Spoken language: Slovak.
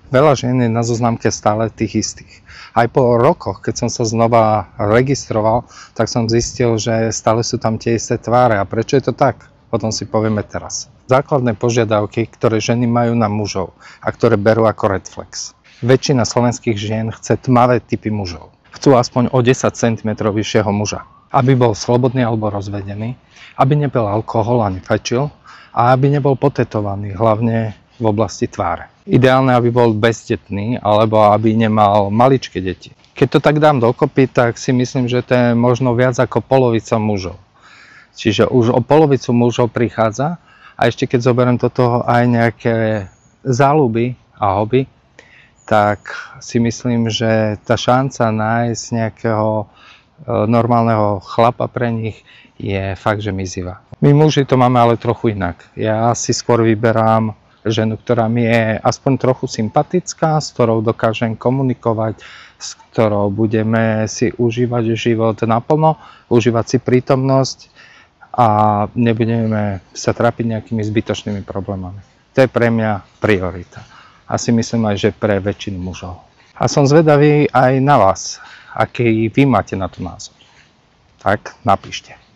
Veľa žien je na zoznamke stále tých istých. Aj po rokoch, keď som sa znova registroval, tak som zistil, že stále sú tam tie isté tváre. A prečo je to tak? O tom si povieme teraz. Základné požiadavky, ktoré ženy majú na mužov a ktoré berú ako red flags. Väčšina slovenských žien chce tmavé typy mužov. Chcú aspoň o 10 cm vyššieho muža. Aby bol slobodný alebo rozvedený, aby nepil alkohol ani fajčil a aby nebol potetovaný, hlavne v oblasti tváre. Ideálne, aby bol bezdetný alebo aby nemal maličké deti. Keď to tak dám dokopy, tak si myslím, že to je možno viac ako polovica mužov. Čiže už o polovicu mužov prichádza a ešte keď zoberiem do toho aj nejaké záľuby a hobby, tak si myslím, že tá šanca nájsť nejakého normálneho chlapa pre nich je fakt, že mizivá. My muži to máme ale trochu inak. Ja si skôr vyberám ženu, ktorá mi je aspoň trochu sympatická, s ktorou dokážem komunikovať, s ktorou budeme si užívať život naplno, užívať si prítomnosť a nebudeme sa trápiť nejakými zbytočnými problémami. To je pre mňa priorita. A si myslím aj, že pre väčšinu mužov. A som zvedavý aj na vás, aký vy máte na to názor. Tak napíšte.